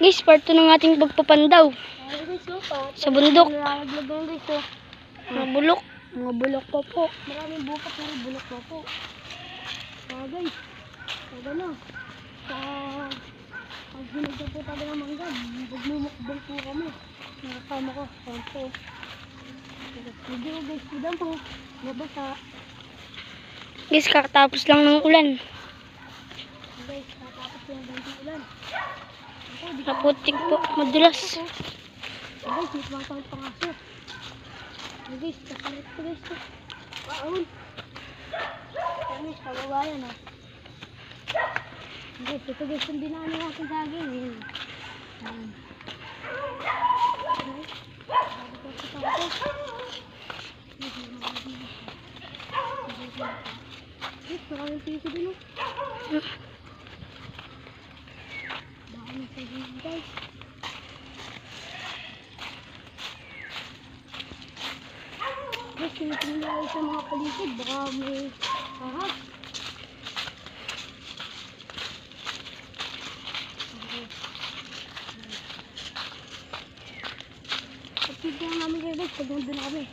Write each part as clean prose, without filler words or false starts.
Guys, part 2 ng ating pagpapandaw. Sa bundok. Mga bulok. Mga bulok pa po. Maraming bukas pero bulok pa po. Guys, na. Pag binigyan po tayo ng mangga, magmumukbang po kami. Nakakama ko. Pampo. Video guys, tidang po. Nabasa. Guys, kakatapos lang ng ulan. Guys, kakatapos lang ng ulan. Naputik po, madulas. Guys, may tumatawag pang aso. Guys, kasalit ko guys. Paon. Guys, kababayan ha. Guys, ito guys yung binaan natin sa akin. Guys, maraming piso din o. Baka nagsasayin guys. Guys, tinitingin na sa mga paligid. Baka may ahas. Pagkigyan namin kayo guys, pag nandun na kami.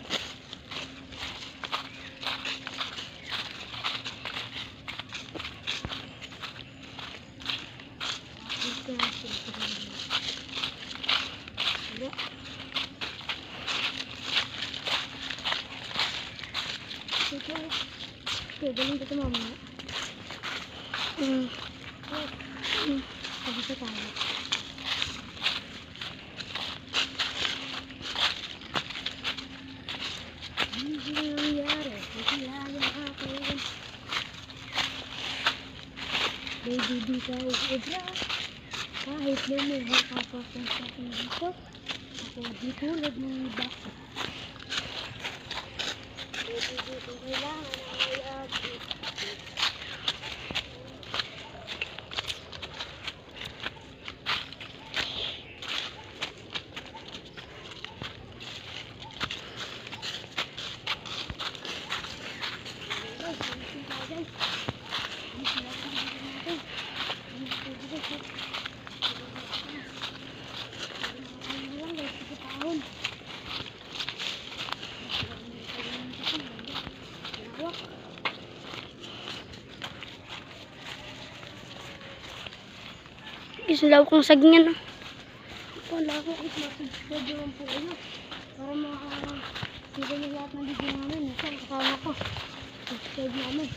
Okay, galing dito mamaya. Sabi sa tayo. Hindi nangyari. Hindi nangyari. Baby, di tayo ibra. Kahit lumuha ka pa kung sa akin dito. Ako di tulad ng iba. Baby, dito kailangan na ayagi. Isulaw kong sagyan. Wala ko kahit masubscribe naman po kayo para makakita niyo lahat ng video namin. Minsan kasama ko. Subscribe namin.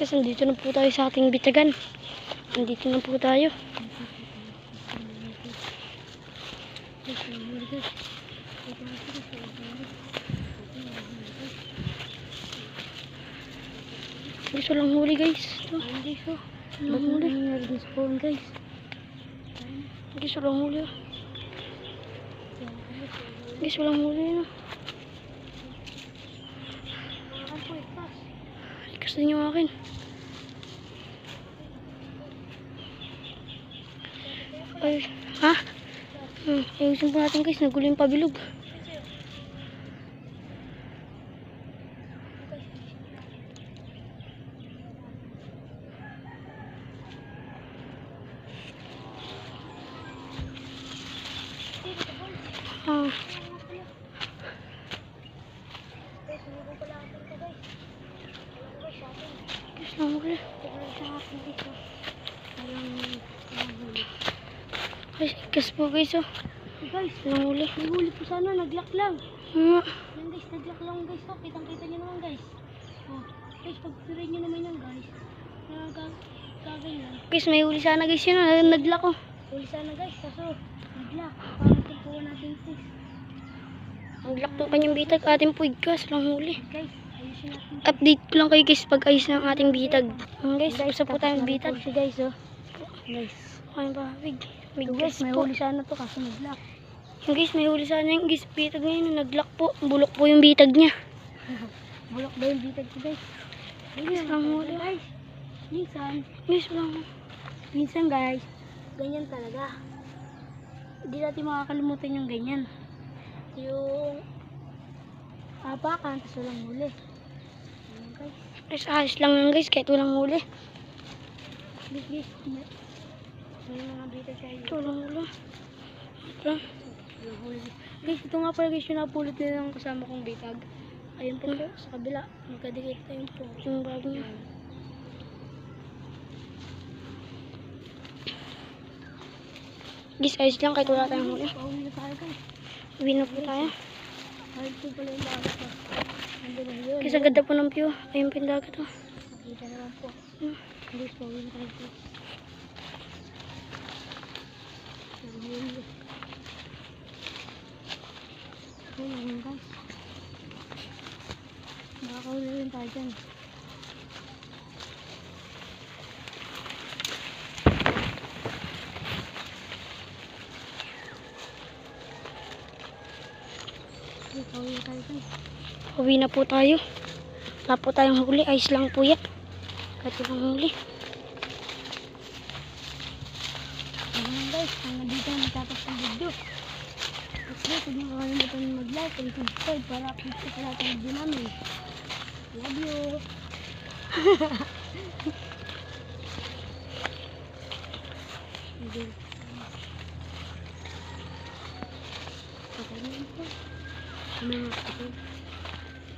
Guys, nandito na po tayo sa ating bitagan. Nandito na po tayo. Guys, walang huli guys. Walang huli. Guys. Guys, walang huli. Guys, walang huli na. Ikas na yung akin. Ay, ha? Ayusin po natin guys, nagulo yung pabilog. Guys, nahuli. Guys, ikas po guys oh. Guys, Nahuli. may huli po sana, naglock lang. Nga. Yan guys, naglock lang guys. Oh, kitang-kita nyo naman guys. Oh, guys, pag-turin nyo naman yan guys. Gaganyan. Guys, may huli sana guys yun. Naglock oh. Huli sana guys, kaso naglock. Paano tupuan natin guys? Naglak ng kanyang bitag. Ating po igas lang huli. Guys, ayusin natin. Update ko lang kayo guys pag ayos ng ating bitag. Guys, isa po tayong bitag. Si guys, oh. Guys. Ay ba, big. So guys, may huli sana to kasi nag-lock. Yung guys, may huli sana yung guys bitag ngayon. Naglak po. Bulok po yung bitag niya. Bulok ba yung bitag ko guys? Guys, lang huli. Guys, minsan guys, ganyan talaga. Hindi natin makakalimutan yung ganyan. Yung hapakan, tapos walang huli. Ayan guys. Guys, ayos lang yan guys, kahit walang huli. Guys, may mga bitag kayo. Ito walang huli. Ito. Walang huli. Guys, ito nga pala guys yung napulot nila ng kasama kong bitag. Ayun po po, sa kabila. Magkadikit tayo po. Yung bago niya. Guys, ayos lang kahit wala tayong huli. Pauwi na tayo guys. Uwi na po tayo. Ayun po pala yung dagat ko. Nandun na yun. Guys, ang ganda po ng view. Ayun po yung dagat oh. Nakita naman po. Hmm. Guys, pauwi na tayo guys. Ayun guys. Nakakahuli rin tayo dyan. Guys, pauwi na tayo guys. Uwi na po tayo. Wala po tayong huli. Ayos lang po yan. Kahit walang huli. Ayun guys, hanggang dito na natapos ang video. At guys, huwag niyo kakalimutan mag-like and subscribe para update sa lahat ng video namin. Love you! Okay. Okay na yun po.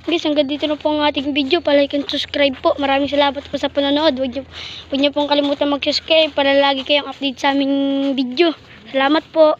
Guys, hanggang dito na po ang ating video. Palike and subscribe po. Maraming salamat po sa panonood. Huwag niyo pong kalimutan mag-subscribe para lagi kayong update sa aming video. Salamat po.